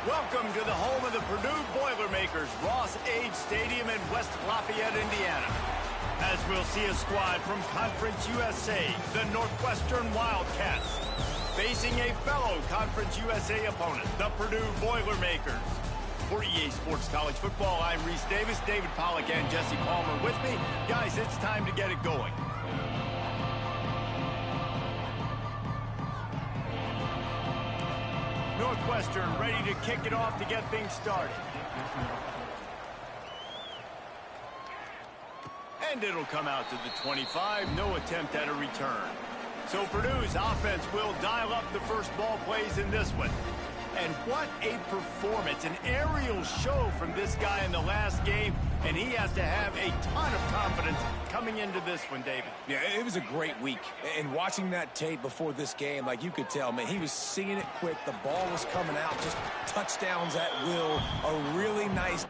Welcome to the home of the Purdue Boilermakers, Ross Age Stadium in West Lafayette, Indiana. As we'll see a squad from Conference USA, the Northwestern Wildcats, facing a fellow Conference USA opponent, the Purdue Boilermakers. For EA Sports College Football, I'm Reese Davis, David Pollack, and Jesse Palmer with me. Guys, it's time to get it going. Northwestern ready to kick it off to get things started. And it'll come out to the 25, no attempt at a return. So Purdue's offense will dial up the first ball plays in this one. And what a performance, an aerial show from this guy in the last game, and he has to have a ton of confidence coming into this one, David. Yeah, it was a great week. And watching that tape before this game, like you could tell, man, he was seeing it quick. The ball was coming out, just touchdowns at will. A really nice...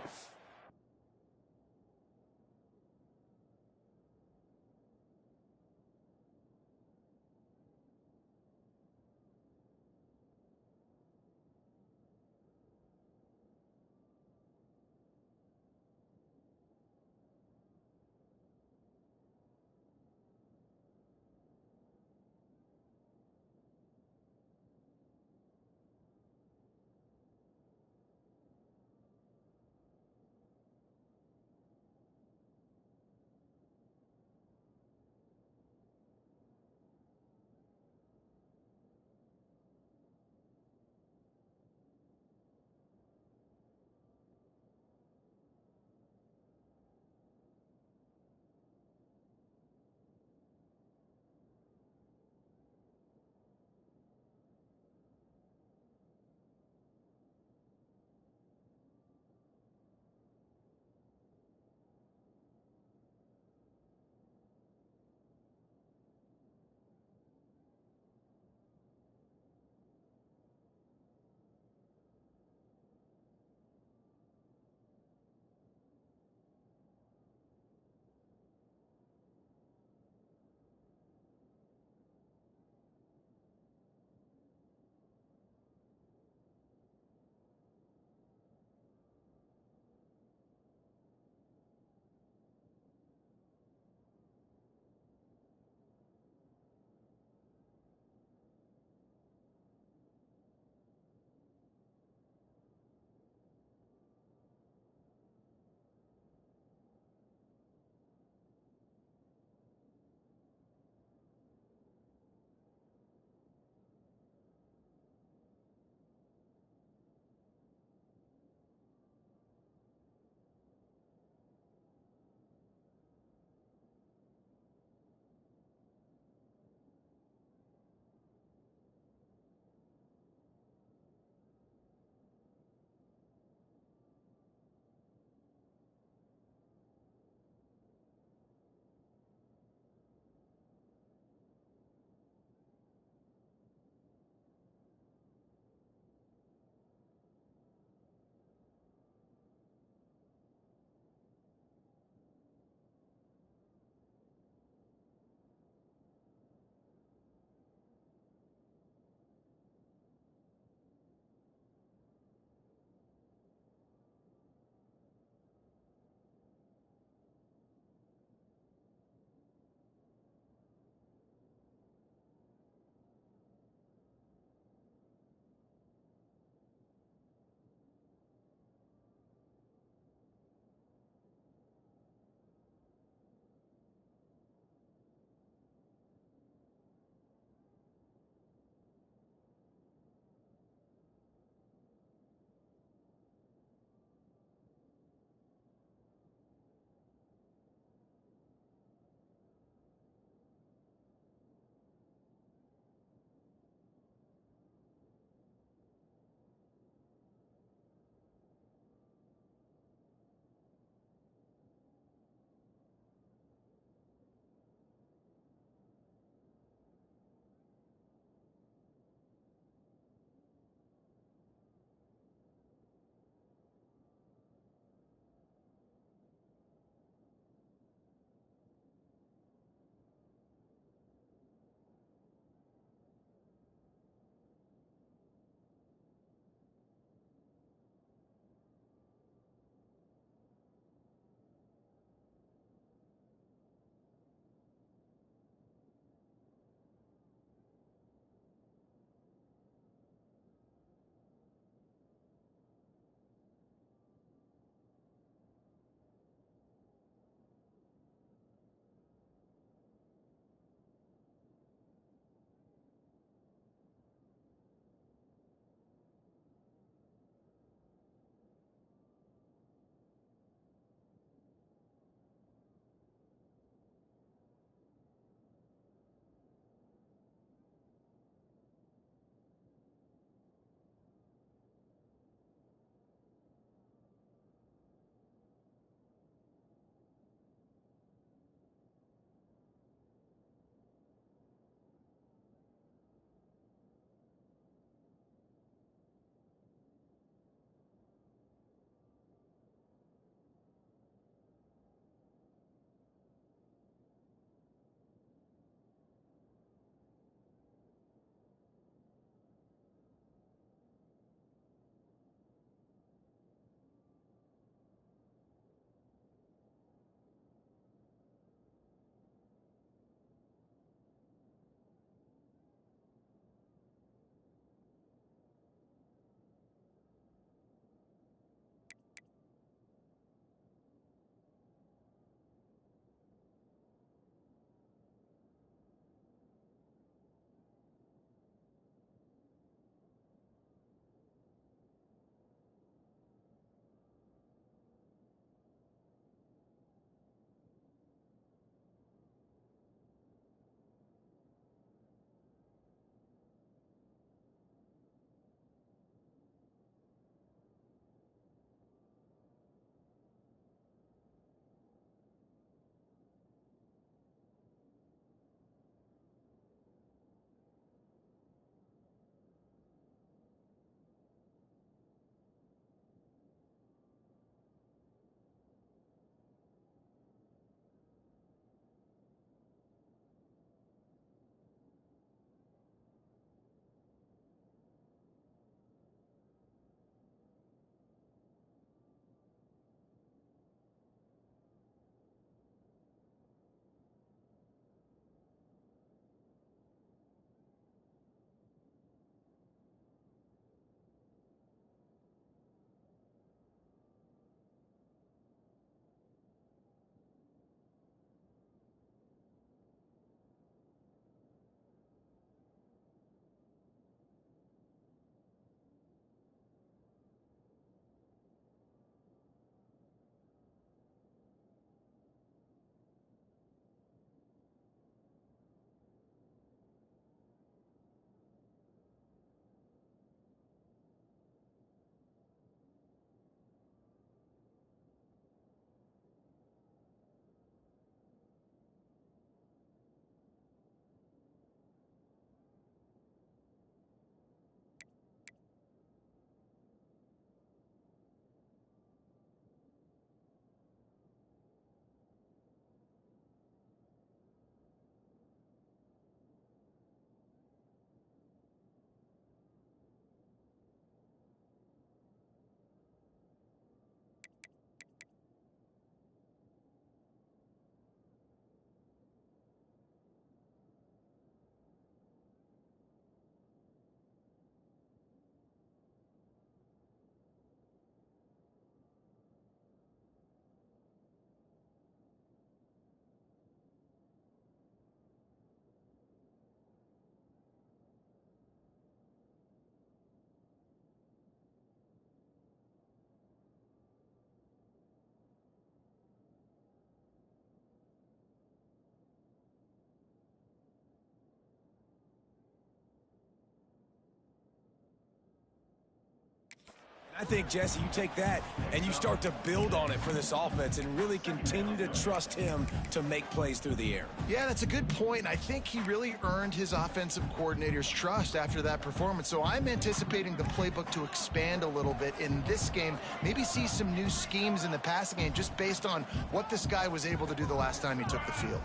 I think, Jesse, you take that and you start to build on it for this offense and really continue to trust him to make plays through the air. Yeah, that's a good point. I think he really earned his offensive coordinator's trust after that performance. So I'm anticipating the playbook to expand a little bit in this game, maybe see some new schemes in the passing game just based on what this guy was able to do the last time he took the field.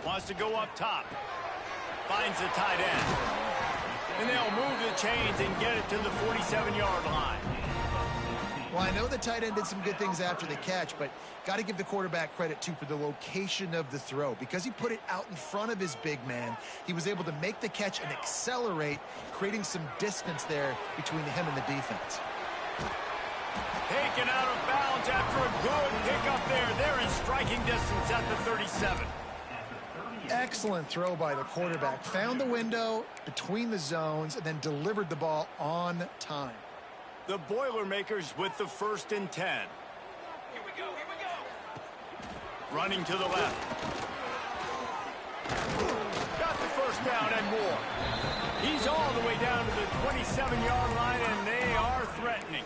Wants to go up top. Finds the tight end. And they'll move the chains and get it to the 47-yard line. Well, I know the tight end did some good things after the catch, but got to give the quarterback credit, too, for the location of the throw. Because he put it out in front of his big man, he was able to make the catch and accelerate, creating some distance there between him and the defense. Taken out of bounds after a good pickup there. They're in striking distance at the 37. Excellent throw by the quarterback. Found the window between the zones and then delivered the ball on time. The Boilermakers with the 1st and 10. Here we go. Running to the left. Got the first down and more. He's all the way down to the 27-yard line, and they are threatening.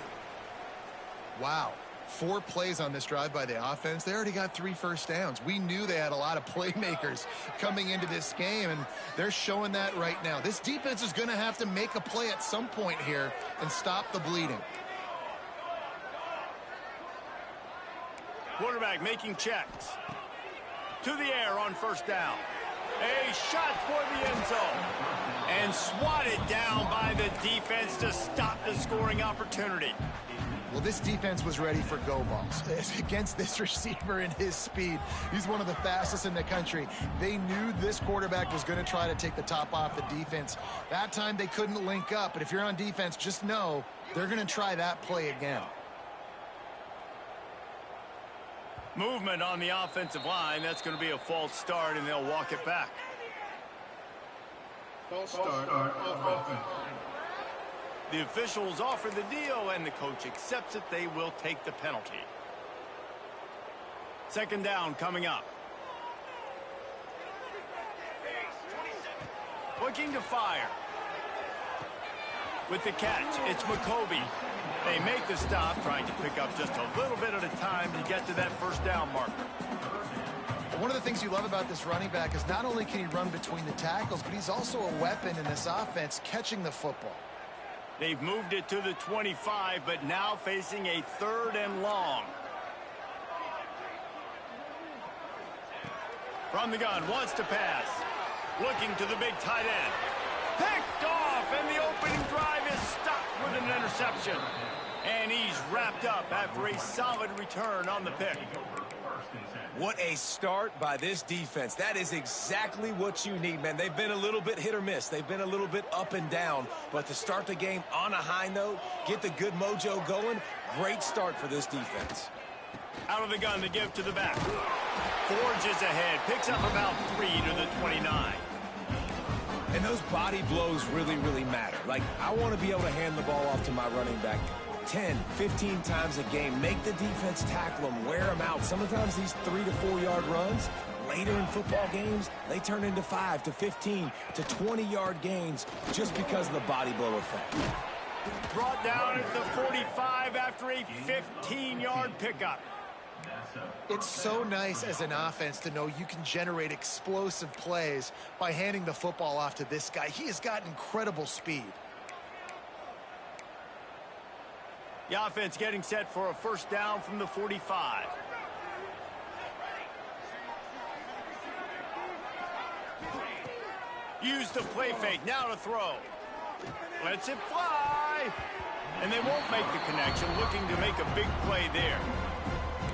Wow. 4 plays on this drive by the offense. They already got 3 first downs. We knew they had a lot of playmakers coming into this game, and they're showing that right now. This defense is going to have to make a play at some point here and stop the bleeding. Quarterback making checks. To the air on first down. A shot for the end zone. And swatted down by the defense to stop the scoring opportunity. Well, this defense was ready for go balls. Against this receiver and his speed, he's one of the fastest in the country. They knew this quarterback was going to try to take the top off the defense. That time they couldn't link up, but if you're on defense, just know they're going to try that play again. Movement on the offensive line. That's going to be a false start, and they'll walk it back. False start on offense. The officials offer the deal, and the coach accepts it. They will take the penalty. 2nd down coming up. Looking to fire. With the catch, it's McCoby. They make the stop, trying to pick up just a little bit at a time to get to that first down marker. One of the things you love about this running back is not only can he run between the tackles, but he's also a weapon in this offense catching the football. They've moved it to the 25, but now facing a 3rd and long. From the gun, wants to pass. Looking to the big tight end. Picked off, and the opening drive is stopped with an interception. And he's wrapped up after a solid return on the pick. What a start by this defense. That is exactly what you need, man. They've been a little bit hit or miss. They've been a little bit up and down. But to start the game on a high note, get the good mojo going, great start for this defense. Out of the gun to give to the back. Forges ahead. Picks up about 3 to the 29. And those body blows really, really matter. Like, I want to be able to hand the ball off to my running back 10, 15 times a game. Make the defense tackle them, wear them out. Sometimes these 3 to 4 yard runs, later in football games, they turn into 5 to 15 to 20-yard gains just because of the body blow effect. Brought down at the 45 after a 15-yard pickup. It's so nice as an offense to know you can generate explosive plays by handing the football off to this guy. He has got incredible speed. The offense getting set for a first down from the 45. Use the play fake, now to throw. Lets it fly. And they won't make the connection, looking to make a big play there.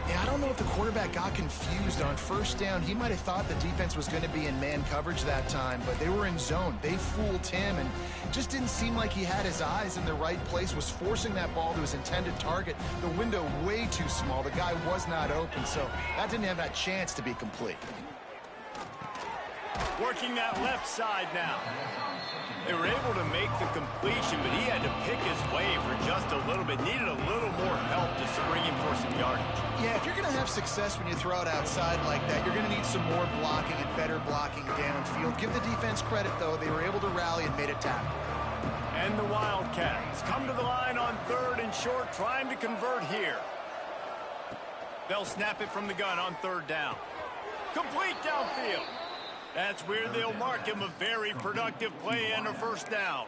Yeah, I don't know if the quarterback got confused on first down. He might have thought the defense was going to be in man coverage that time, but they were in zone. They fooled him, and just didn't seem like he had his eyes in the right place, was forcing that ball to his intended target. The window way too small. The guy was not open, so that didn't have that chance to be complete. Working that left side now. They were able to make the completion, but he had to pick his way for just a little bit. Needed a little more help to spring him for some yardage. Yeah, if you're going to have success when you throw it outside like that, you're going to need some more blocking and better blocking downfield. Give the defense credit, though. They were able to rally and made a tackle. And the Wildcats come to the line on 3rd and short, trying to convert here. They'll snap it from the gun on 3rd down. Complete downfield. That's where they'll mark him a very productive play and a 1st down.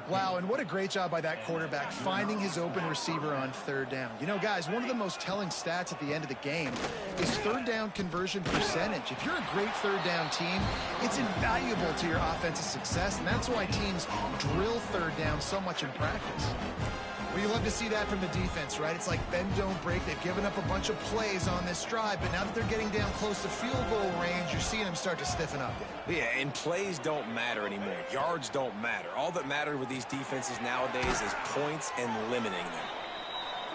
Wow, and what a great job by that quarterback finding his open receiver on 3rd down. You know, guys, one of the most telling stats at the end of the game is 3rd down conversion percentage. If you're a great 3rd down team, it's invaluable to your offensive success, and that's why teams drill 3rd down so much in practice. Well, you love to see that from the defense, right? It's like bend, don't break. They've given up a bunch of plays on this drive, but now that they're getting down close to field goal range, you're seeing them start to stiffen up. Yeah, and plays don't matter anymore. Yards don't matter. All that matters with these defenses nowadays is points and limiting them.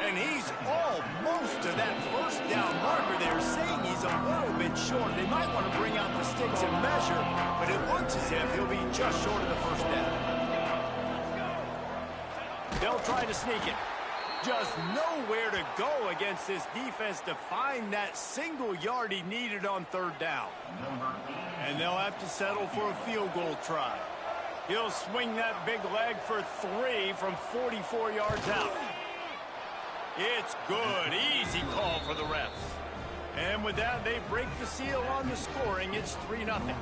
And he's almost to that 1st down marker there, saying he's a little bit short. They might want to bring out the sticks and measure, but it looks as if he'll be just short of the 1st down. They'll try to sneak it. Just nowhere to go against this defense to find that single yard he needed on 3rd down. And they'll have to settle for a field goal try. He'll swing that big leg for 3 from 44 yards out. It's good. Easy call for the refs. And with that, they break the seal on the scoring. It's 3-0.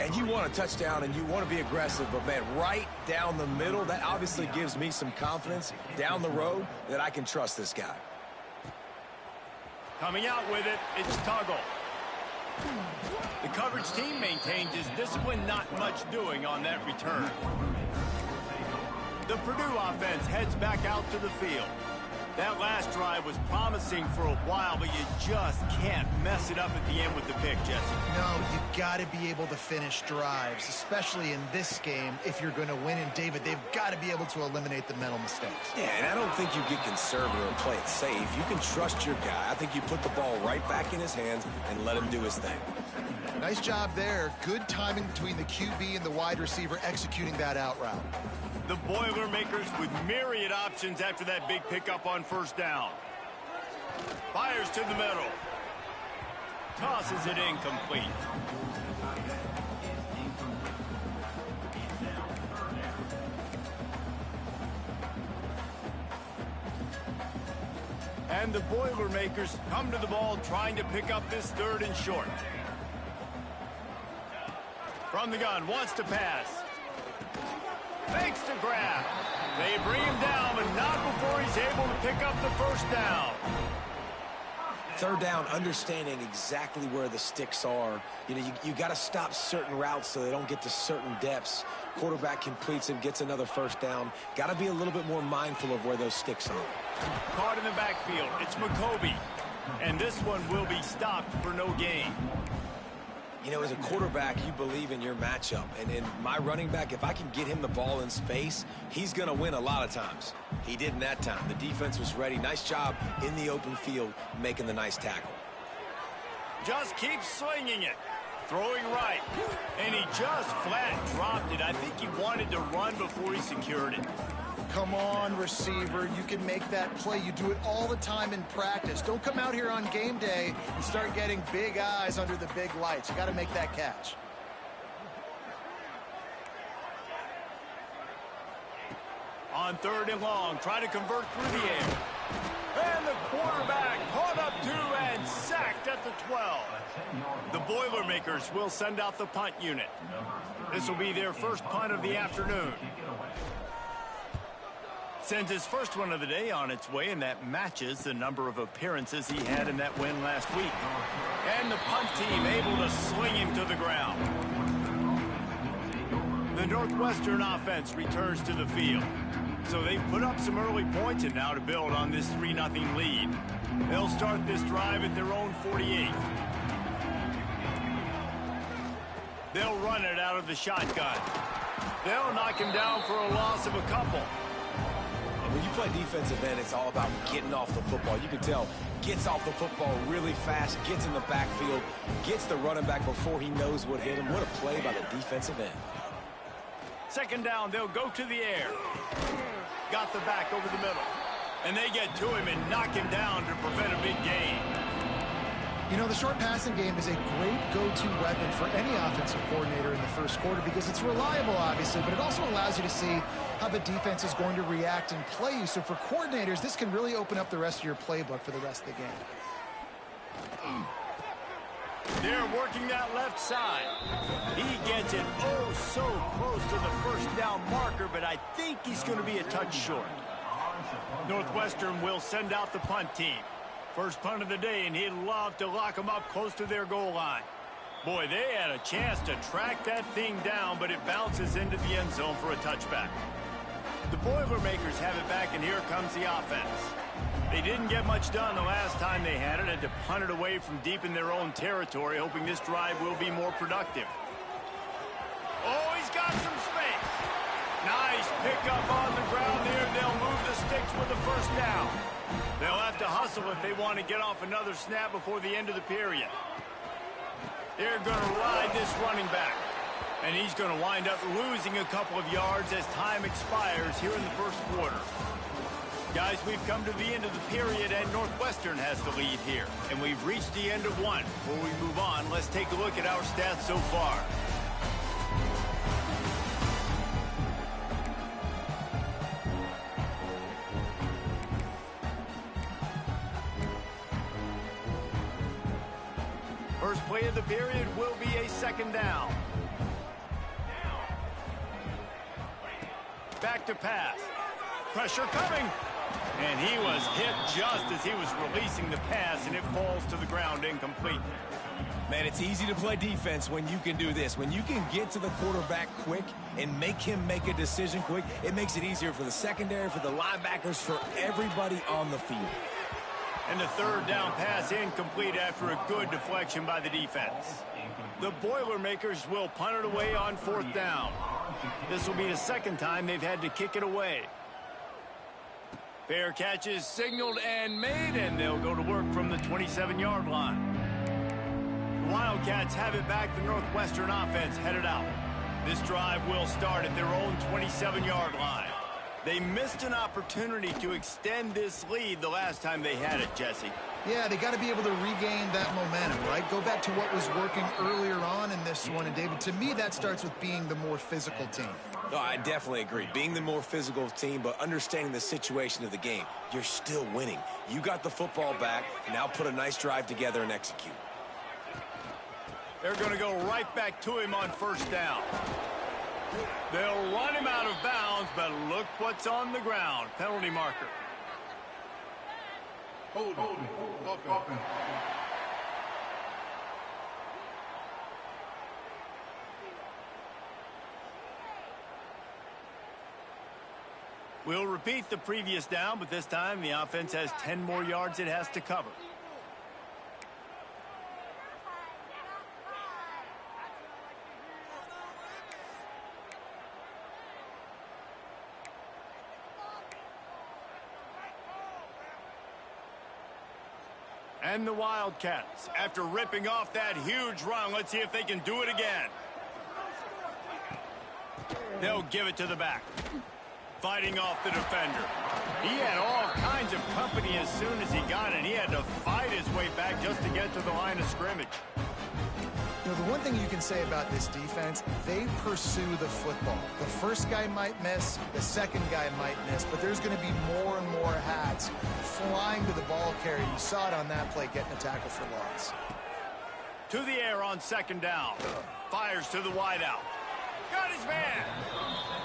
And you want a touchdown and you want to be aggressive, but man, right down the middle, that obviously gives me some confidence down the road that I can trust this guy. Coming out with it, it's Tuggle. The coverage team maintains his discipline, not much doing on that return. The Purdue offense heads back out to the field. That last drive was promising for a while, but you just can't mess it up at the end with the pick, Jesse. No, you got to be able to finish drives, especially in this game. If you're going to win, and David, they've got to be able to eliminate the mental mistakes. Yeah, and I don't think you get conservative and play it safe. You can trust your guy. I think you put the ball right back in his hands and let him do his thing. Nice job there. Good timing between the QB and the wide receiver executing that out route. The Boilermakers with myriad options after that big pickup on 1st down. Fires to the middle. Tosses it incomplete. And the Boilermakers come to the ball trying to pick up this 3rd and short. From the gun, wants to pass. Fakes to grab. They bring him down, but not before he's able to pick up the 1st down. 3rd down, understanding exactly where the sticks are. You know, you got to stop certain routes so they don't get to certain depths. Quarterback completes him, gets another 1st down. Got to be a little bit more mindful of where those sticks are. Caught in the backfield. It's McCoby. And this one will be stopped for no gain. You know, as a quarterback, you believe in your matchup. And in my running back, if I can get him the ball in space, he's going to win a lot of times. He didn't that time. The defense was ready. Nice job in the open field making the nice tackle. Just keeps swinging it. Throwing right. And he just flat dropped it. I think he wanted to run before he secured it. Come on, receiver. You can make that play. You do it all the time in practice. Don't come out here on game day and start getting big eyes under the big lights. You got to make that catch. On 3rd and long, try to convert through the air. And the quarterback caught up to and sacked at the 12. The Boilermakers will send out the punt unit. This will be their first punt of the afternoon. Sends his first one of the day on its way, and that matches the number of appearances he had in that win last week. And the punt team able to sling him to the ground. The Northwestern offense returns to the field. So they've put up some early points, and now to build on this 3-0 lead. They'll start this drive at their own 48. They'll run it out of the shotgun. They'll knock him down for a loss of a couple. When you play defensive end, it's all about getting off the football. You can tell, gets off the football really fast, gets in the backfield, gets the running back before he knows what hit him. What a play by the defensive end. 2nd down, they'll go to the air. Got the back over the middle. And they get to him and knock him down to prevent a big gain. You know, the short passing game is a great go-to weapon for any offensive coordinator in the first quarter because it's reliable, obviously, but it also allows you to see how the defense is going to react and play you. So for coordinators, this can really open up the rest of your playbook for the rest of the game. They're working that left side. He gets it oh so close to the first down marker, but I think he's going to be a touch short. Northwestern will send out the punt team. First punt of the day, and he'd love to lock them up close to their goal line. Boy, they had a chance to track that thing down, but it bounces into the end zone for a touchback. The Boilermakers have it back, and here comes the offense. They didn't get much done the last time they had it, had to punt it away from deep in their own territory, hoping this drive will be more productive. Oh, he's got some space. Nice pickup on the ground there. They'll move the sticks with the first down. They'll have to hustle if they want to get off another snap before the end of the period. They're going to ride this running back. And he's going to wind up losing a couple of yards as time expires here in the first quarter. Guys, we've come to the end of the period, and Northwestern has the lead here. And we've reached the end of one. Before we move on, let's take a look at our stats so far. First play of the period will be a second down. Back to pass. Pressure coming. And he was hit just as he was releasing the pass, and it falls to the ground incomplete. Man, it's easy to play defense when you can do this. When you can get to the quarterback quick and make him make a decision quick, it makes it easier for the secondary, for the linebackers, for everybody on the field. And the third down pass incomplete after a good deflection by the defense. The Boilermakers will punt it away on fourth down. This will be the second time they've had to kick it away. Fair catch is signaled and made, and they'll go to work from the 27-yard line. The Wildcats have it back. The Northwestern offense headed out. This drive will start at their own 27-yard line. They missed an opportunity to extend this lead the last time they had it, Jesse. Yeah, they got to be able to regain that momentum, right? Go back to what was working earlier on in this one. And, David, to me, that starts with being the more physical team. Oh, I definitely agree. Being the more physical team, but understanding the situation of the game. You're still winning. You got the football back. Now put a nice drive together and execute. They're going to go right back to him on first down. They'll run him out of bounds, but look what's on the ground. Penalty marker. Hold it. We'll repeat the previous down, but this time the offense has 10 more yards it has to cover. And the Wildcats, after ripping off that huge run, let's see if they can do it again. They'll give it to the back. Fighting off the defender. He had all kinds of company as soon as he got it. He had to fight his way back just to get to the line of scrimmage. You know, the one thing you can say about this defense, they pursue the football. The first guy might miss, the second guy might miss, but there's going to be more and more hats flying to the ball carrier. You saw it on that play, getting a tackle for loss. To the air on second down. Fires to the wideout. Got his man.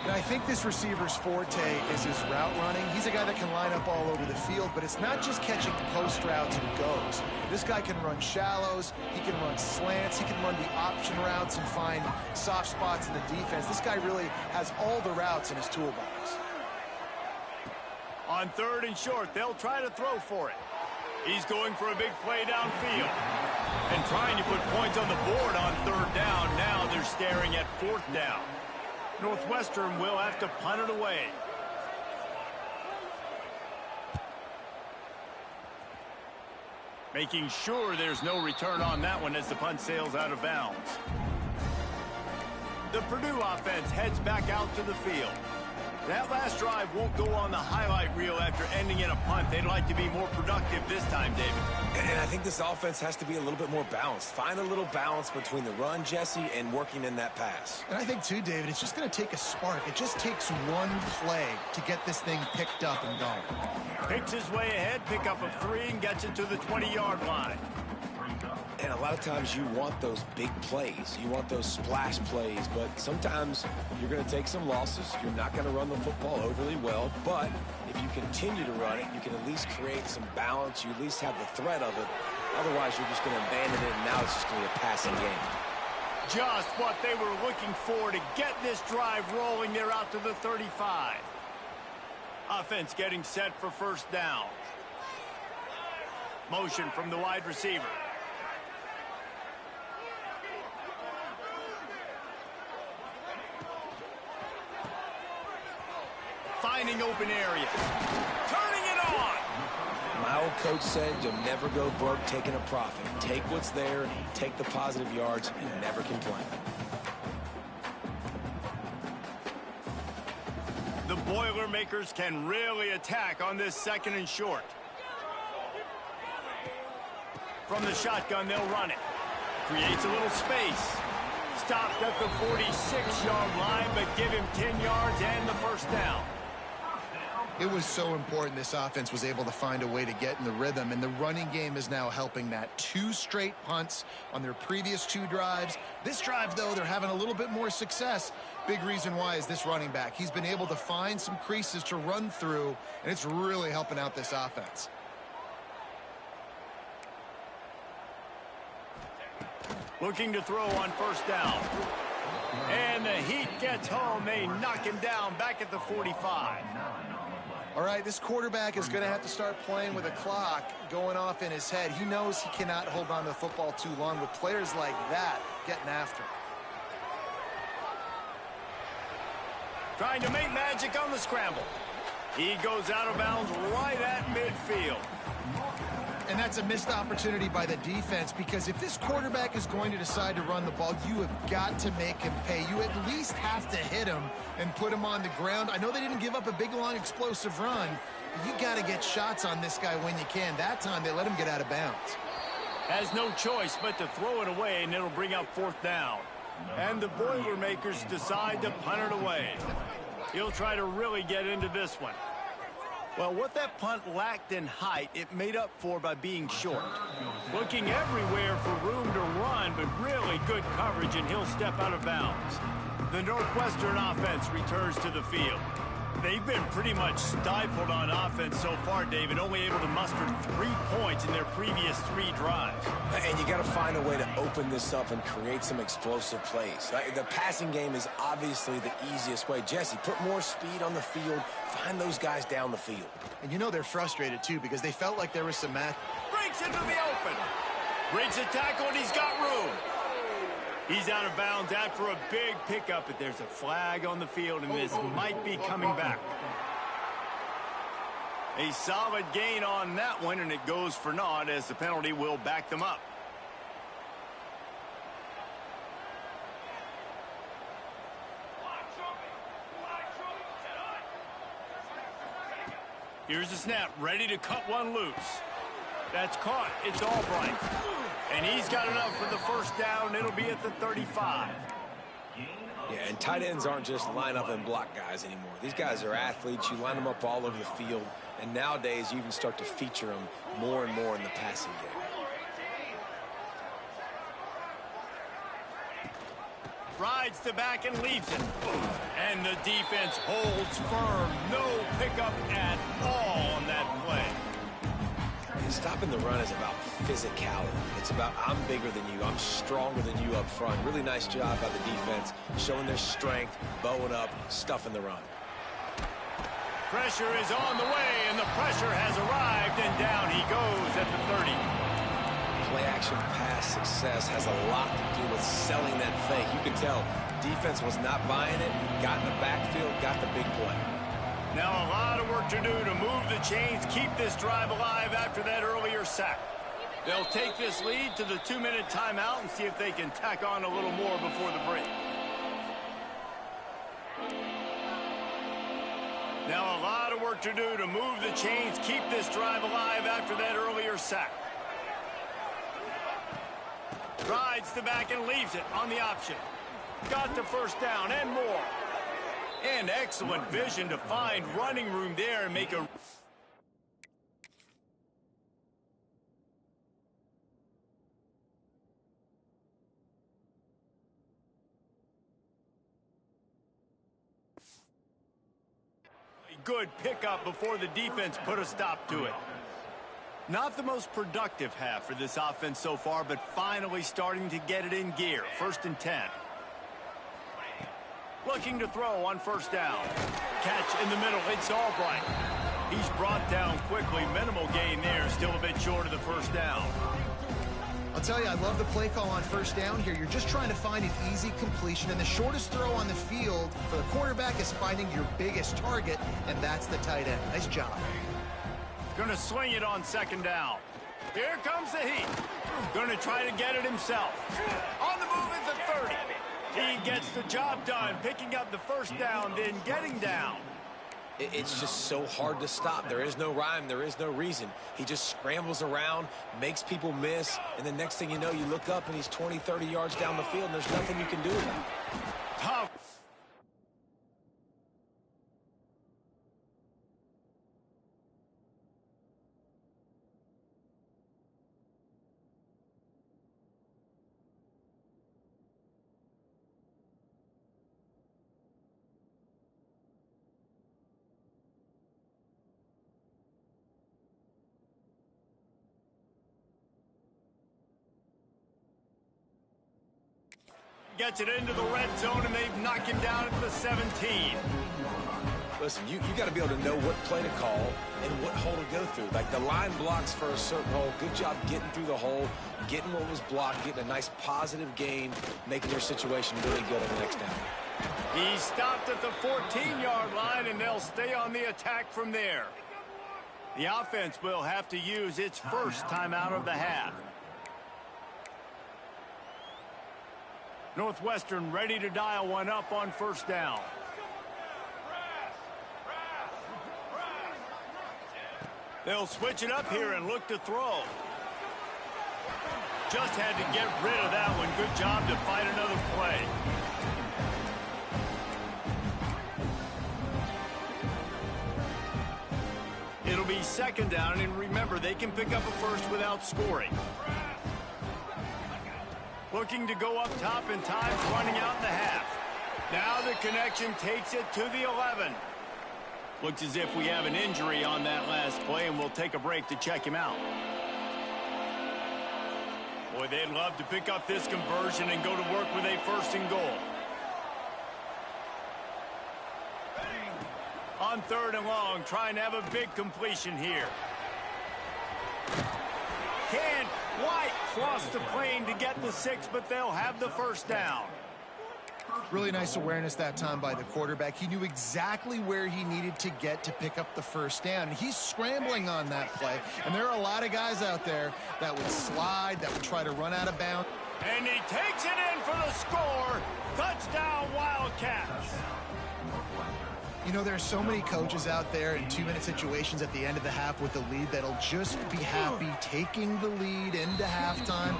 And I think this receiver's forte is his route running. He's a guy that can line up all over the field, but it's not just catching post routes and goes. This guy can run shallows, he can run slants, he can run the option routes and find soft spots in the defense. This guy really has all the routes in his toolbox. On third and short, they'll try to throw for it. He's going for a big play downfield. And trying to put points on the board on third down. Now they're staring at fourth down. Northwestern will have to punt it away. Making sure there's no return on that one as the punt sails out of bounds. The Purdue offense heads back out to the field. That last drive won't go on the highlight reel after ending in a punt. They'd like to be more productive this time, David. And I think this offense has to be a little bit more balanced. Find a little balance between the run, Jesse, and working in that pass. And I think, too, David, it's just going to take a spark. It just takes one play to get this thing picked up and going. Picks his way ahead, pick up a 3, and gets it to the 20-yard line. And a lot of times you want those big plays. You want those splash plays, but sometimes you're going to take some losses. You're not going to run the football overly well, but if you continue to run it, you can at least create some balance. You at least have the threat of it. Otherwise, you're just going to abandon it, and now it's just going to be a passing game. Just what they were looking for to get this drive rolling. They're out to the 35. Offense getting set for first down. Motion from the wide receiver. Finding open areas. Turning it on. My old coach said you'll never go broke taking a profit. Take what's there, take the positive yards, and never complain. The Boilermakers can really attack on this 2nd and short. From the shotgun, they'll run it. Creates a little space. Stopped at the 46-yard line, but give him 10 yards and the first down. It was so important this offense was able to find a way to get in the rhythm, and the running game is now helping that. 2 straight punts on their previous 2 drives. This drive, though, they're having a little bit more success. Big reason why is this running back. He's been able to find some creases to run through, and it's really helping out this offense. Looking to throw on first down. And the Heat gets home. They knock him down back at the 45. All right, this quarterback is going to have to start playing with a clock going off in his head. He knows he cannot hold on to the football too long with players like that getting after him. Trying to make magic on the scramble. He goes out of bounds right at midfield. And that's a missed opportunity by the defense, because if this quarterback is going to decide to run the ball, you have got to make him pay. You at least have to hit him and put him on the ground. I know they didn't give up a big, long, explosive run, but you got to get shots on this guy when you can. That time, they let him get out of bounds. Has no choice but to throw it away, and it'll bring up 4th down. And the Boilermakers decide to punt it away. He'll try to really get into this one. Well, what that punt lacked in height, it made up for by being short. Looking everywhere for room to run, but really good coverage, and he'll step out of bounds. The Northwestern offense returns to the field. They've been pretty much stifled on offense so far, David, only able to muster 3 points in their previous 3 drives. And you got to find a way to open this up and create some explosive plays. The passing game is obviously the easiest way. Jesse, put more speed on the field. Find those guys down the field. And you know they're frustrated, too, because they felt like there was some match. Breaks into the open. Breaks a tackle, and he's got room. He's out of bounds after a big pickup, but there's a flag on the field, and this might be coming back. A solid gain on that one, and it goes for naught as the penalty will back them up. Here's the snap, ready to cut one loose. That's caught. It's Albright. And he's got enough for the first down. It'll be at the 35. Yeah, and tight ends aren't just line up and block guys anymore. These guys are athletes. You line them up all over the field. And nowadays, you can start to feature them more and more in the passing game. Rides the back and leaves it. And the defense holds firm. No pickup at all on that play. Stopping the run is about physicality. It's about I'm bigger than you. I'm stronger than you up front. Really nice job by the defense, showing their strength, bowing up, stuffing the run. Pressure is on the way, and the pressure has arrived, and down he goes at the 30. Play-action pass success has a lot to do with selling that fake. You can tell defense was not buying it, got in the backfield, got the big play. Now a lot of work to do to move the chains, keep this drive alive after that earlier sack. They'll take this lead to the 2-minute timeout and see if they can tack on a little more before the break. A lot of work to do to move the chains, keep this drive alive after that earlier sack. Rides the back and leaves it on the option. Got the first down and more. And excellent vision to find running room there and make a... good pickup before the defense put a stop to it. Not the most productive half for this offense so far, but finally starting to get it in gear. 1st and 10. Looking to throw on first down. Catch in the middle. It's Albright. He's brought down quickly. Minimal gain there. Still a bit short of the first down. I'll tell you, I love the play call on first down here. You're just trying to find an easy completion, and the shortest throw on the field for the quarterback is finding your biggest target, and that's the tight end. Nice job. Going to swing it on 2nd down. Here comes the heat. Going to try to get it himself. On the move at the 30. He gets the job done, picking up the first down, then getting down. It's just so hard to stop. There is no rhyme. There is no reason. He just scrambles around, makes people miss, and the next thing you know, you look up and he's 20, 30 yards down the field, and there's nothing you can do about it. Tough. Gets it into the red zone, and they've knocked him down at the 17. Listen, you got to be able to know what play to call and what hole to go through. Like the line blocks for a certain hole. Good job getting through the hole, getting what was blocked, getting a nice positive gain, making your situation really good on the next down. He stopped at the 14-yard line, and they'll stay on the attack from there. The offense will have to use its first timeout of the half. Northwestern ready to dial one up on first down. They'll switch it up here and look to throw. Just had to get rid of that one. Good job to fight another play. It'll be 2nd down, and remember, they can pick up a first without scoring. Looking to go up top, and time's running out in the half. Now the connection takes it to the 11. Looks as if we have an injury on that last play, and we'll take a break to check him out. Boy, they'd love to pick up this conversion and go to work with a 1st and goal. On 3rd and long, trying to have a big completion here. Can't quite cross the plane to get the 6, but they'll have the first down. Really nice awareness that time by the quarterback. He knew exactly where he needed to get to pick up the first down. He's scrambling on that play, and there are a lot of guys out there that would slide, that would try to run out of bounds. And he takes it in for the score. Touchdown, Wildcats. You know, there's so many coaches out there in 2-minute situations at the end of the half with the lead that'll just be happy taking the lead into halftime.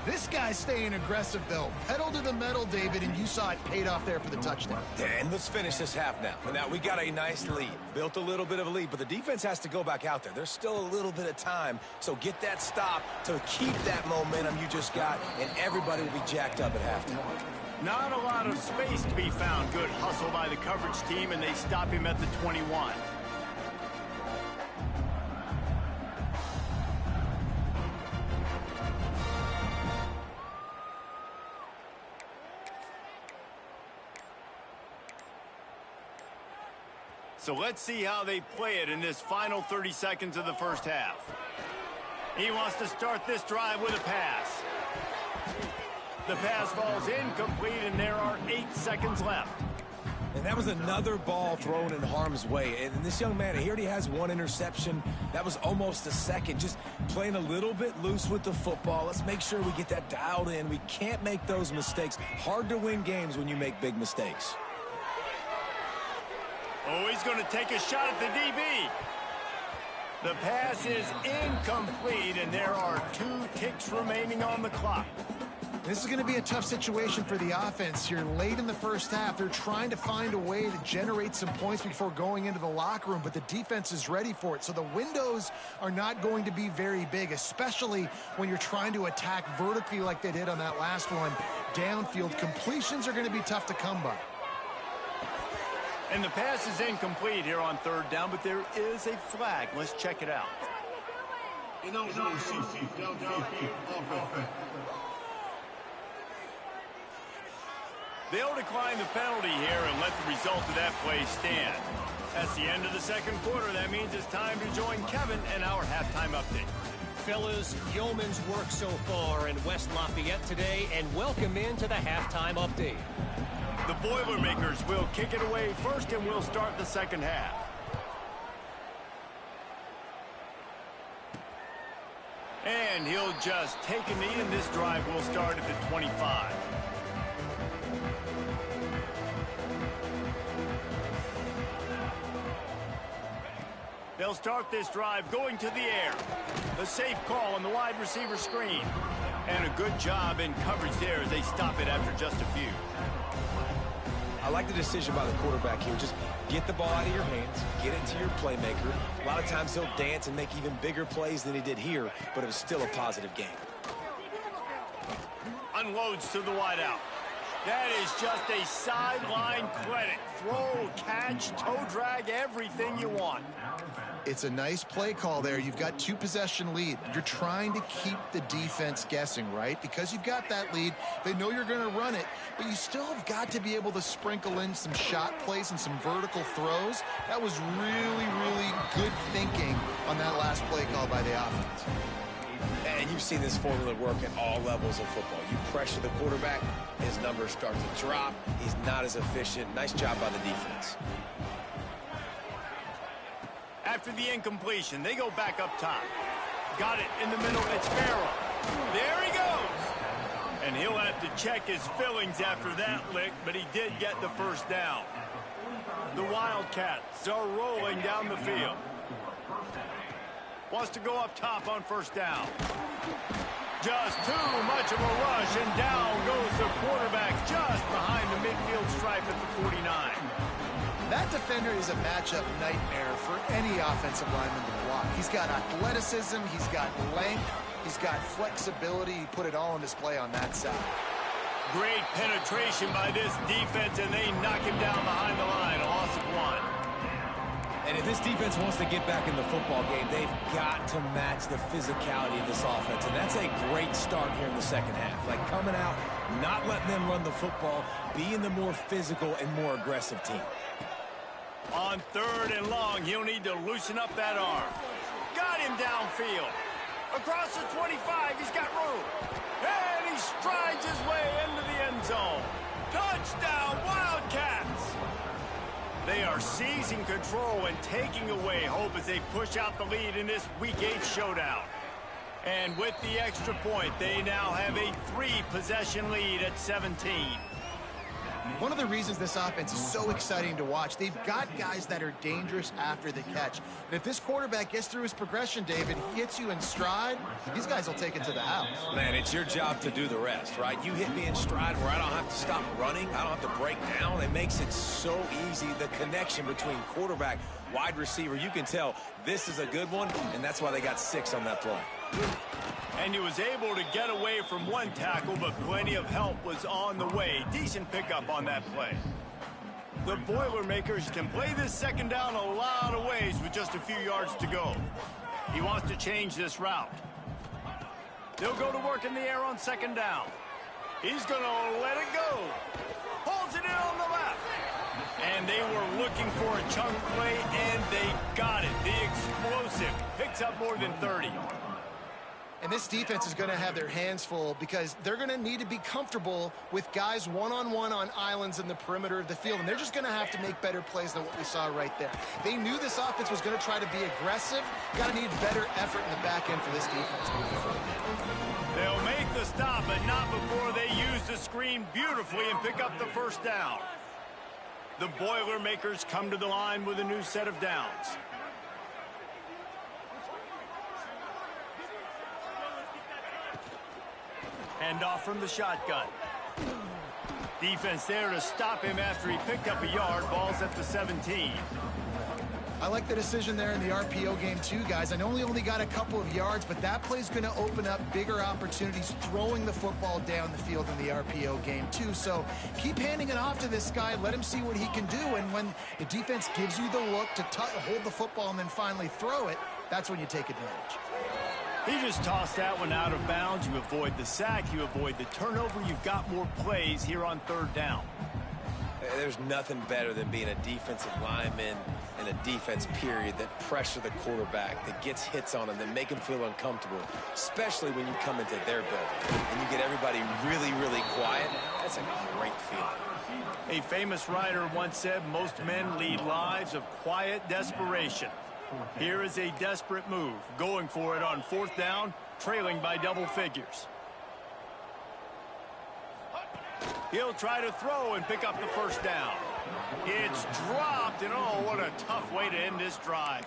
This guy's staying aggressive, though. Pedal to the metal, David, and you saw it paid off there for the touchdown. And let's finish this half now. Now, we got a nice lead. Built a little bit of a lead, but the defense has to go back out there. There's still a little bit of time, so get that stop to keep that momentum you just got, and everybody will be jacked up at halftime. Not a lot of space to be found. Good hustle by the coverage team, and they stop him at the 21. So let's see how they play it in this final 30 seconds of the first half. He wants to start this drive with a pass. The pass falls incomplete, and there are 8 seconds left. And that was another ball thrown in harm's way. And this young man, he already has 1 interception. That was almost a second. Just playing a little bit loose with the football. Let's make sure we get that dialed in. We can't make those mistakes. Hard to win games when you make big mistakes. Oh, he's going to take a shot at the DB. The pass is incomplete, and there are 2 ticks remaining on the clock. This is going to be a tough situation for the offense here. Late in the first half, they're trying to find a way to generate some points before going into the locker room, but the defense is ready for it. So the windows are not going to be very big, especially when you're trying to attack vertically like they did on that last one. Downfield completions are going to be tough to come by. And the pass is incomplete here on 3rd down, but there is a flag. Let's check it out. They'll decline the penalty here and let the result of that play stand. That's the end of the 2nd quarter. That means it's time to join Kevin and our halftime update. Fellas, yeoman's work so far in West Lafayette today, and welcome into the halftime update. The Boilermakers will kick it away first, and we'll start the 2nd half. And he'll just take a knee, and this drive will start at the 25. They'll start this drive going to the air. A safe call on the wide receiver screen. And a good job in coverage there as they stop it after just a few. I like the decision by the quarterback here. Just get the ball out of your hands, get it to your playmaker. A lot of times he'll dance and make even bigger plays than he did here, but it was still a positive game. Unloads to the wideout. That is just a sideline credit. Throw, catch, toe drag, everything you want. It's a nice play call there. You've got 2-possession lead. You're trying to keep the defense guessing, right? Because you've got that lead, they know you're going to run it, but you still have got to be able to sprinkle in some shot plays and some vertical throws. That was really, really good thinking on that last play call by the offense. And you've seen this formula work at all levels of football. You pressure the quarterback, his numbers start to drop. He's not as efficient. Nice job by the defense. After the incompletion, they go back up top. Got it in the middle. It's Farrell. There he goes. And he'll have to check his fillings after that lick, but he did get the first down. The Wildcats are rolling down the field. Wants to go up top on 1st down. Just too much of a rush, and down goes the quarterback just behind the midfield stripe at the 49. That defender is a matchup nightmare for any offensive lineman to block. He's got athleticism, he's got length, he's got flexibility. He put it all on display on that side. Great penetration by this defense, and they knock him down behind the line. A loss of 1. And if this defense wants to get back in the football game, they've got to match the physicality of this offense. And that's a great start here in the 2nd half. Like coming out, not letting them run the football, being the more physical and more aggressive team. On 3rd and long, he'll need to loosen up that arm. Got him downfield. Across the 25, he's got room. And he strides his way into the end zone. Touchdown, Wildcats! They are seizing control and taking away hope as they push out the lead in this Week 8 showdown. And with the extra point, they now have a 3-possession lead at 17. One of the reasons this offense is so exciting to watch, they've got guys that are dangerous after the catch. And if this quarterback gets through his progression, David, he hits you in stride, these guys will take it to the house. Man, it's your job to do the rest, right? You hit me in stride where I don't have to stop running. I don't have to break down. It makes it so easy. The connection between quarterback, wide receiver, you can tell this is a good one, and that's why they got 6 on that play. And he was able to get away from 1 tackle, but plenty of help was on the way. Decent pickup on that play. The Boilermakers can play this 2nd down a lot of ways with just a few yards to go. He wants to change this route. They'll go to work in the air on 2nd down. He's going to let it go. Holds it in on the left. And they were looking for a chunk play, and they got it. The explosive picks up more than 30. And this defense is going to have their hands full because they're going to need to be comfortable with guys one-on-one on islands in the perimeter of the field. And they're just going to have to make better plays than what we saw right there. They knew this offense was going to try to be aggressive. Got to need better effort in the back end for this defense moving forward. They'll make the stop, but not before they use the screen beautifully and pick up the 1st down. The Boilermakers come to the line with a new set of downs. Hand off from the shotgun. Defense there to stop him after he picked up a yard. Ball's at the 17. I like the decision there in the RPO game too, guys. I know he only got a couple of yards, but that play's going to open up bigger opportunities throwing the football down the field in the RPO game too. So keep handing it off to this guy. Let him see what he can do. And when the defense gives you the look to hold the football and then finally throw it, that's when you take advantage. He just tossed that one out of bounds. You avoid the sack. You avoid the turnover. You've got more plays here on third down. There's nothing better than being a defensive lineman and a defense period that pressure the quarterback, that gets hits on him, that make him feel uncomfortable, especially when you come into their building and you get everybody really, really quiet. That's a great feeling. A famous writer once said, most men lead lives of quiet desperation. Here is a desperate move, going for it on fourth down, trailing by double figures. He'll try to throw and pick up the first down. It's dropped, and oh, what a tough way to end this drive.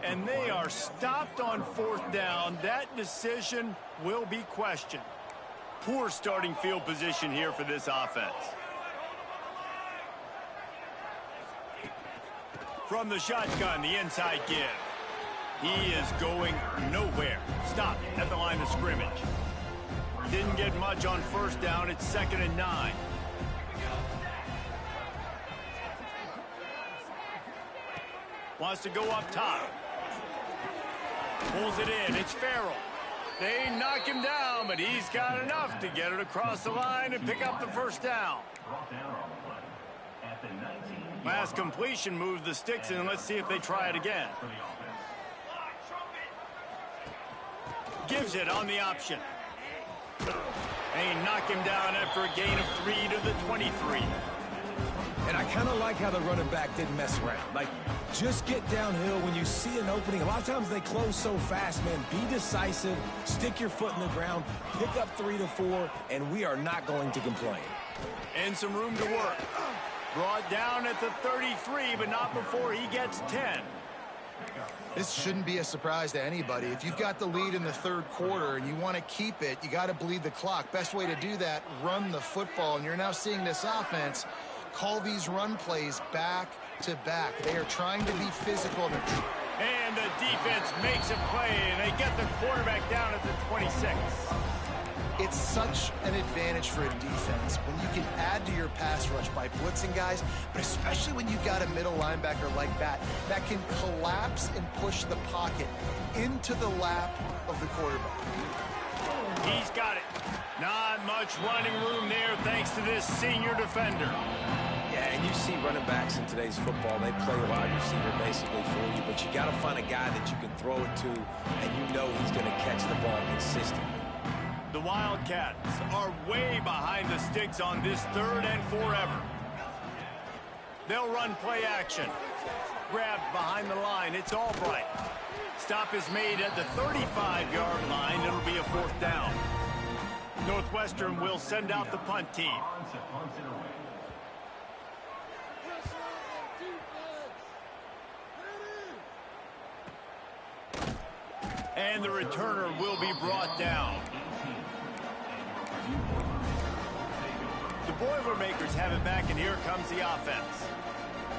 And they are stopped on fourth down. That decision will be questioned. Poor starting field position here for this offense. From the shotgun, the inside give. He is going nowhere. Stopped at the line of scrimmage. Didn't get much on first down. It's 2nd and 9. Wants to go up top. Pulls it in. It's Farrell. They knock him down, but he's got enough to get it across the line and pick up the first down. Last completion moved the sticks, and let's see if they try it again. Gives it on the option. They knock him down after a gain of 3 to the 23. And I kind of like how the running back didn't mess around. Like, just get downhill when you see an opening. A lot of times they close so fast, man. Be decisive, stick your foot in the ground, pick up 3 to 4, and we are not going to complain. And some room to work. Brought down at the 33, but not before he gets 10. This shouldn't be a surprise to anybody. If you've got the lead in the third quarter and you want to keep it, you got to bleed the clock. Best way to do that, run the football. And you're now seeing this offense call these run plays back to back. They are trying to be physical. And the defense makes a play, and they get the quarterback down at the 26. It's such an advantage for a defense when you can add to your pass rush by blitzing guys, but especially when you've got a middle linebacker like that can collapse and push the pocket into the lap of the quarterback. He's got it. Not much running room there thanks to this senior defender. Yeah, and you see running backs in today's football, they play a wide receiver basically for you, but you got to find a guy that you can throw it to, and you know he's going to catch the ball consistently. The Wildcats are way behind the sticks on this 3rd and forever. They'll run play action. Grabbed behind the line. It's Albright. Stop is made at the 35-yard line. It'll be a 4th down. Northwestern will send out the punt team. And the returner will be brought down. The Boilermakers have it back, and here comes the offense.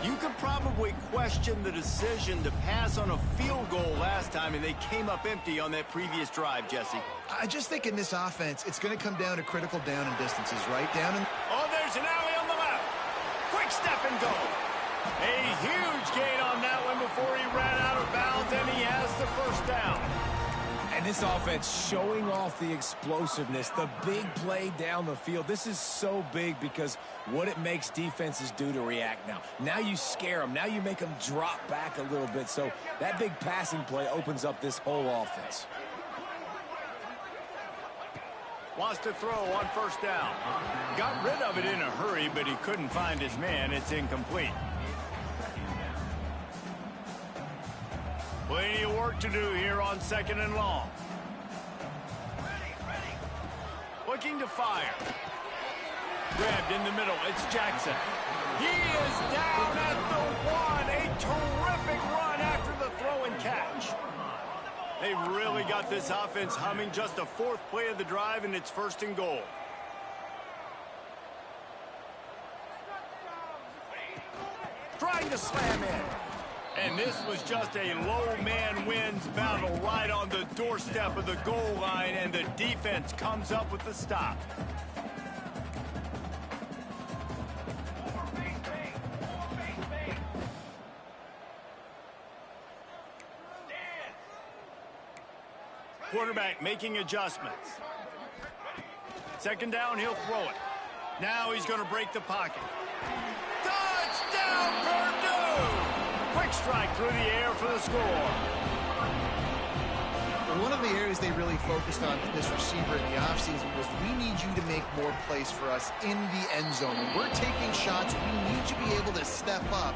You could probably question the decision to pass on a field goal last time, and they came up empty on that previous drive, Jesse. I just think in this offense, it's going to come down to critical down and distances, right? Down and... Oh, there's an alley on the left. Quick step and go. A huge gain on that one before he ran out of bounds, and he has the first down. And this offense showing off the explosiveness, the big play down the field. This is so big because what it makes defenses do to react now. Now you scare them. Now you make them drop back a little bit. So that big passing play opens up this whole offense. Wants to throw on first down. Got rid of it in a hurry, but he couldn't find his man. It's incomplete. Plenty of work to do here on 2nd and long. Looking to fire. Grabbed in the middle. It's Jackson. He is down at the 1. A terrific run after the throw and catch. They've really got this offense humming. Just the 4th play of the drive, and it's 1st and goal. Trying to slam in. And this was just a low man wins battle right on the doorstep of the goal line, and the defense comes up with the stop. Quarterback making adjustments. 2nd down, he'll throw it. Now he's going to break the pocket. Touchdown, Purdue! Quick strike through the air for the score. One of the areas they really focused on this receiver in the offseason was we need you to make more plays for us in the end zone. When we're taking shots, we need you to be able to step up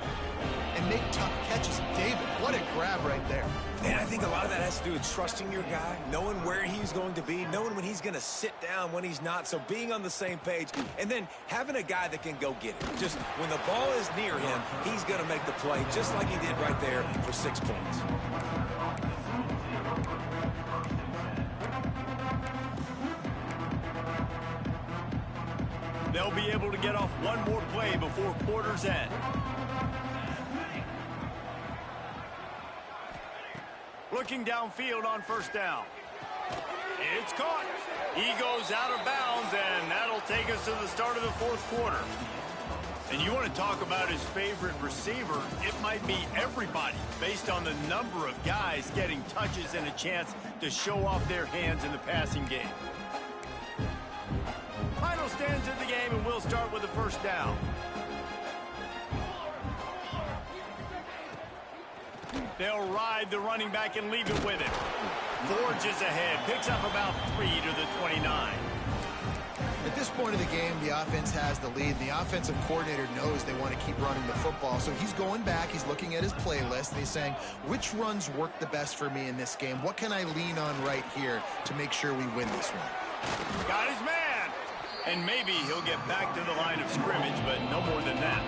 and make tough catches. David, what a grab right there. And I think a lot of that has to do with trusting your guy, knowing where he's going to be, knowing when he's going to sit down, when he's not, so being on the same page, and then having a guy that can go get it. Just when the ball is near him, he's going to make the play, just like he did right there for 6 points. They'll be able to get off one more play before quarter's end. Looking downfield on 1st down. It's caught. He goes out of bounds, and that'll take us to the start of the 4th quarter. And you want to talk about his favorite receiver, it might be everybody based on the number of guys getting touches and a chance to show off their hands in the passing game. Final stands of the game, and we'll start with the 1st down. They'll ride the running back and leave it with him. Forges ahead, picks up about 3 to the 29. At this point of the game, the offense has the lead. The offensive coordinator knows they want to keep running the football. So he's going back, he's looking at his playlist, and he's saying, which runs work the best for me in this game? What can I lean on right here to make sure we win this one? Got his man! And maybe he'll get back to the line of scrimmage, but no more than that.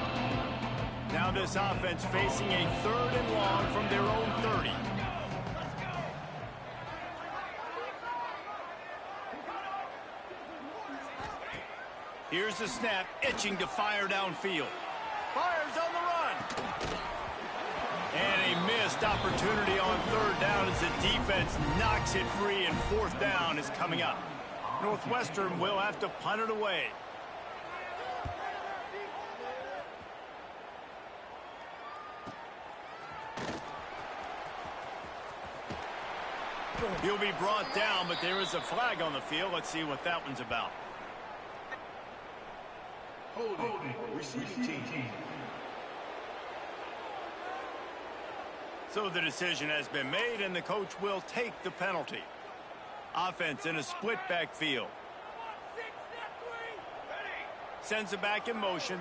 Now this offense facing a 3rd and long from their own 30. Here's the snap, itching to fire downfield. Fires on the run. And a missed opportunity on 3rd down as the defense knocks it free, and 4th down is coming up. Northwestern will have to punt it away. He'll be brought down, but there is a flag on the field. Let's see what that one's about. Holding. Receiving team. So the decision has been made, and the coach will take the penalty. Offense in a split backfield. Sends it back in motion.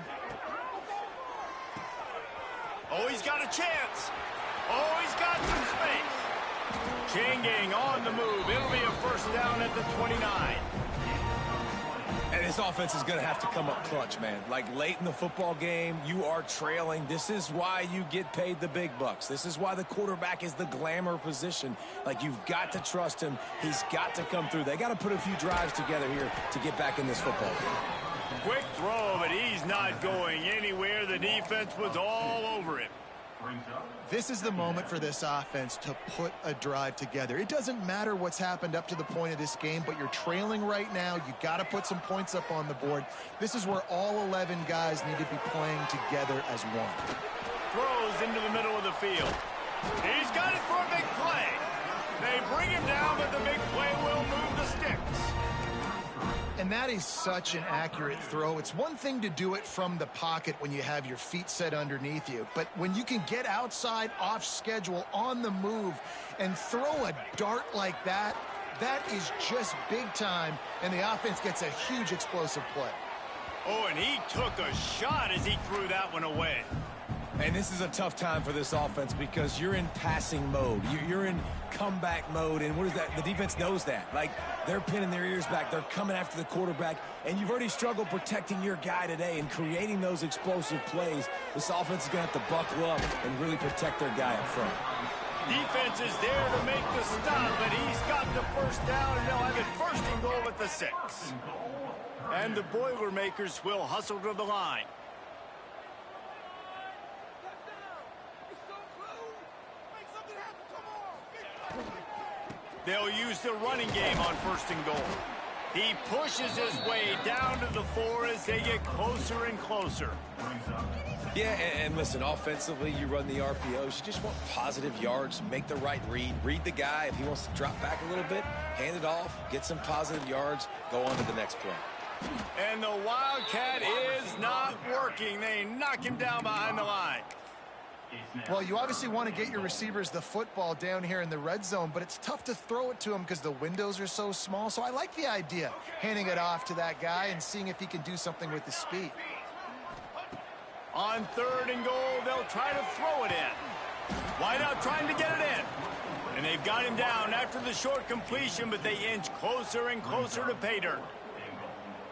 Oh, he's got a chance. Oh, he's got some space. Chain gang on the move. It'll be a 1st down at the 29. And his offense is going to have to come up clutch, man. Like late in the football game, you are trailing. This is why you get paid the big bucks. This is why the quarterback is the glamour position. Like, you've got to trust him. He's got to come through. They got to put a few drives together here to get back in this football game. Quick throw, but he's not going anywhere. The defense was all over him. This is the moment for this offense to put a drive together. It doesn't matter what's happened up to the point of this game, but you're trailing right now. You got to put some points up on the board. This is where all 11 guys need to be playing together as one. Throws into the middle of the field. He's got it for a big play. They bring him down, but the big play will move the sticks. And that is such an accurate throw. It's one thing to do it from the pocket when you have your feet set underneath you, but when you can get outside, off schedule, on the move, and throw a dart like that, that is just big time, and the offense gets a huge explosive play. Oh, and he took a shot as he threw that one away. And this is a tough time for this offense because you're in passing mode. You're in comeback mode, and what is that? The defense knows that. Like, they're pinning their ears back. They're coming after the quarterback, and you've already struggled protecting your guy today and creating those explosive plays. This offense is going to have to buckle up and really protect their guy up front. Defense is there to make the stop, but he's got the first down, and they'll have it first and goal at the 6. And the Boilermakers will hustle to the line. They'll use the running game on first and goal. He pushes his way down to the 4 as they get closer and closer. Yeah, and listen, offensively, you run the RPOs. You just want positive yards, make the right read the guy. If he wants to drop back a little bit, hand it off, get some positive yards, go on to the next play. And the Wildcat is not working. They knock him down behind the line. Well, you obviously want to get your receivers the football down here in the red zone, but it's tough to throw it to them because the windows are so small. So I like the idea, handing it off to that guy and seeing if he can do something with his speed. On third and goal, they'll try to throw it in. Wideout trying to get it in. And they've got him down after the short completion, but they inch closer and closer to pay dirt.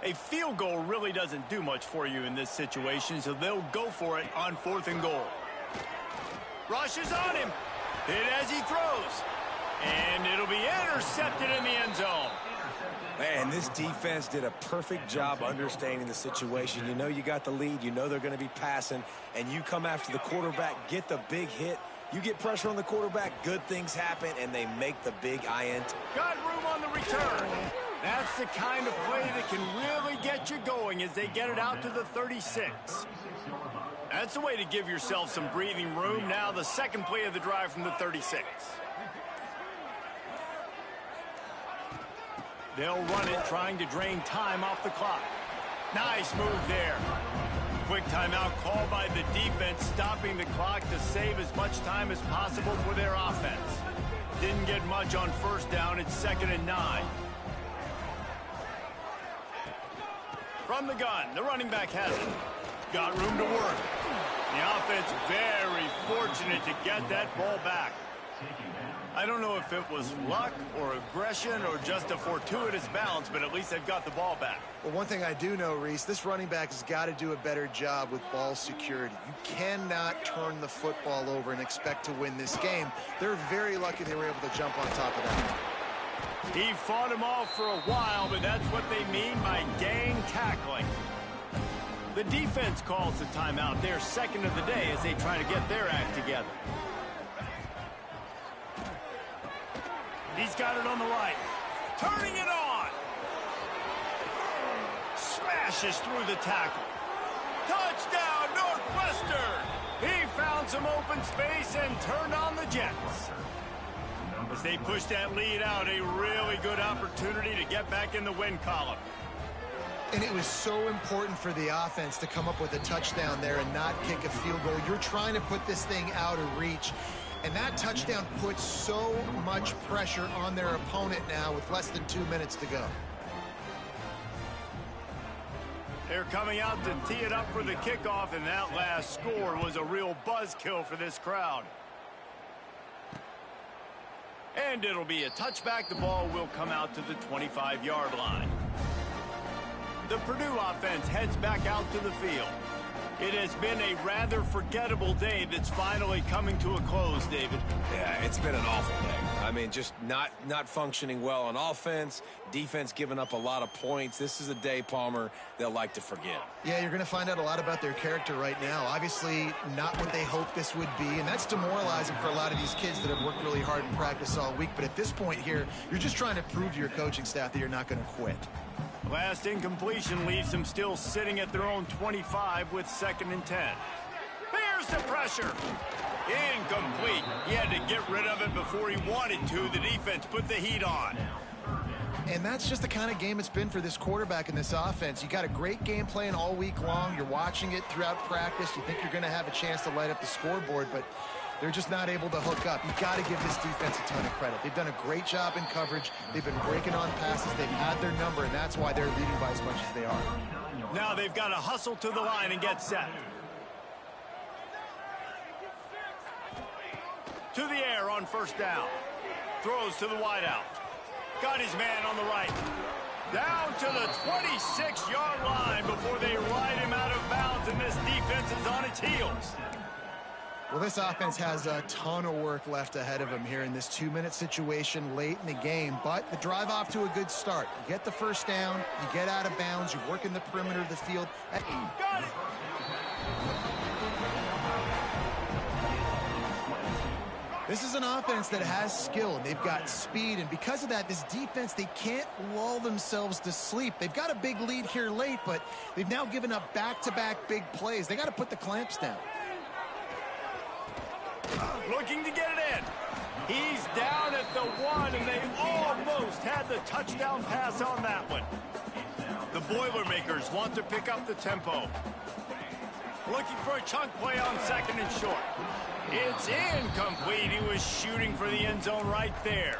A field goal really doesn't do much for you in this situation, so they'll go for it on fourth and goal. Rushes on him. Hit as he throws. And it'll be intercepted in the end zone. Man, this defense did a perfect job understanding the situation. You know you got the lead. You know they're going to be passing. And you come after the quarterback, get the big hit. You get pressure on the quarterback, good things happen, and they make the big INT. Got room on the return. That's the kind of play that can really get you going as they get it out to the 36. That's the way to give yourself some breathing room. Now the second play of the drive from the 36. They'll run it, trying to drain time off the clock. Nice move there. Quick timeout called by the defense, stopping the clock to save as much time as possible for their offense. Didn't get much on first down. It's 2nd and 9. From the gun, the running back has it. Got room to work. The offense very fortunate to get that ball back. I don't know if it was luck or aggression or just a fortuitous bounce, but at least they've got the ball back. Well, one thing I do know, Reese, this running back has got to do a better job with ball security. You cannot turn the football over and expect to win this game. They're very lucky they were able to jump on top of that. He fought him off for a while, but that's what they mean by gang tackling. The defense calls the timeout. They're second of the day as they try to get their act together. He's got it on the right. Turning it on. Smashes through the tackle. Touchdown, Northwestern. He found some open space and turned on the Jets. As they push that lead out, a really good opportunity to get back in the win column. And it was so important for the offense to come up with a touchdown there and not kick a field goal. You're trying to put this thing out of reach. And that touchdown puts so much pressure on their opponent now with less than 2 minutes to go. They're coming out to tee it up for the kickoff, and that last score was a real buzzkill for this crowd. And it'll be a touchback. The ball will come out to the 25-yard line. The Purdue offense heads back out to the field. It has been a rather forgettable day that's finally coming to a close, David. Yeah, it's been an awful day. I mean, just not functioning well on offense, defense giving up a lot of points. This is a day, Palmer, they'll like to forget. Yeah, you're going to find out a lot about their character right now. Obviously, not what they hoped this would be, and that's demoralizing for a lot of these kids that have worked really hard in practice all week. But at this point here, you're just trying to prove to your coaching staff that you're not going to quit. Last incompletion leaves them still sitting at their own 25 with 2nd and 10. Here's the pressure. Incomplete. He had to get rid of it before he wanted to. The defense put the heat on. And that's just the kind of game it's been for this quarterback and this offense. You got a great game plan all week long. You're watching it throughout practice. You think you're going to have a chance to light up the scoreboard, but they're just not able to hook up. You got to give this defense a ton of credit. They've done a great job in coverage. They've been breaking on passes. They've had their number, and that's why they're leading by as much as they are. Now they've got to hustle to the line and get set. To the air on first down. Throws to the wideout. Got his man on the right. Down to the 26-yard line before they ride him out of bounds, and this defense is on its heels. Well, this offense has a ton of work left ahead of them here in this 2-minute situation late in the game, but the drive off to a good start. You get the first down, you get out of bounds, you work in the perimeter of the field. Got it! This is an offense that has skill, and they've got speed, and because of that, this defense, they can't lull themselves to sleep. They've got a big lead here late, but they've now given up back-to-back big plays. They got to put the clamps down. Looking to get it in. He's down at the 1, and they almost had the touchdown pass on that one. The Boilermakers want to pick up the tempo. Looking for a chunk play on second and short. It's incomplete. He was shooting for the end zone right there.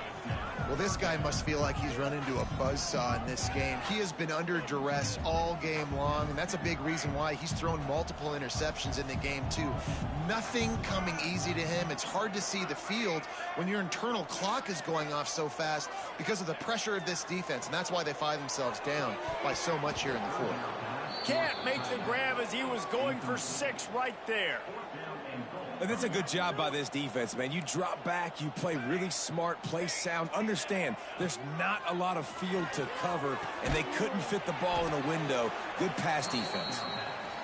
Well, this guy must feel like he's run into a buzzsaw in this game. He has been under duress all game long, and that's a big reason why he's thrown multiple interceptions in the game, too. Nothing coming easy to him. It's hard to see the field when your internal clock is going off so fast because of the pressure of this defense, and that's why they find themselves down by so much here in the fourth. Can't make the grab as he was going for 6 right there. And that's a good job by this defense, man. You drop back, you play really smart, play sound. Understand, there's not a lot of field to cover, and they couldn't fit the ball in a window. Good pass defense.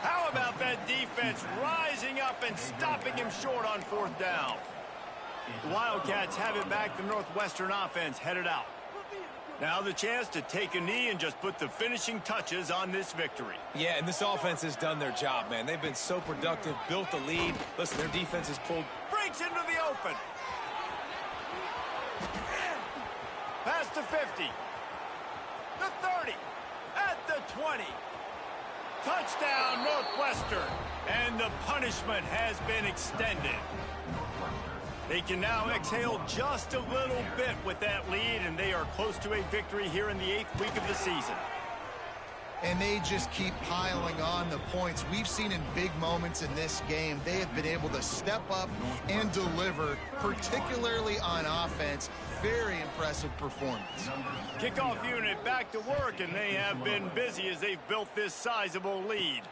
How about that defense rising up and stopping him short on fourth down? The Wildcats have it back. The Northwestern offense headed out. Now the chance to take a knee and just put the finishing touches on this victory. Yeah, and this offense has done their job, man. They've been so productive, built the lead. Listen, their defense has pulled. Breaks into the open. Pass to 50. The 30. At the 20. Touchdown, Northwestern. And the punishment has been extended. They can now exhale just a little bit with that lead, and they are close to a victory here in the 8th week of the season. And they just keep piling on the points. We've seen in big moments in this game, they have been able to step up and deliver, particularly on offense. Very impressive performance. Kickoff unit back to work, and they have been busy as they've built this sizable lead.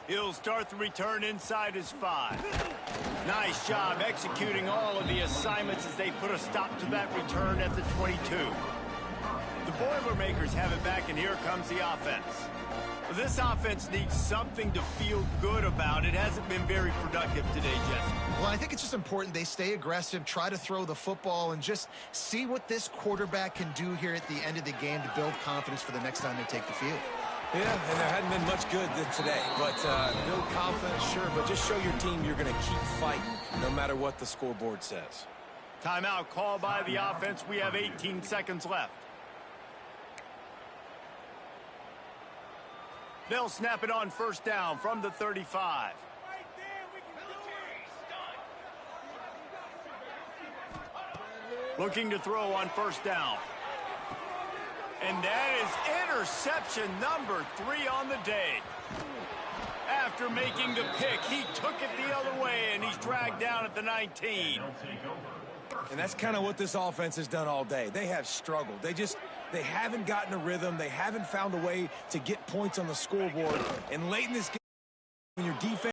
He'll start the return inside his 5. Nice job executing all of the assignments as they put a stop to that return at the 22. The Boilermakers have it back, and here comes the offense. This offense needs something to feel good about. It hasn't been very productive today, Jesse. Well, I think it's just important they stay aggressive, try to throw the football, and just see what this quarterback can do here at the end of the game to build confidence for the next time they take the field. Yeah, and there hadn't been much good today. But build confidence, sure, but just show your team you're going to keep fighting no matter what the scoreboard says. Timeout called by the offense. We have 18 seconds left. They'll snap it on first down from the 35. Looking to throw on first down. And that is interception number 3 on the day. After making the pick, he took it the other way, and he's dragged down at the 19. And that's kind of what this offense has done all day. They have struggled. They haven't gotten a rhythm. They haven't found a way to get points on the scoreboard. And late in this game, when your defense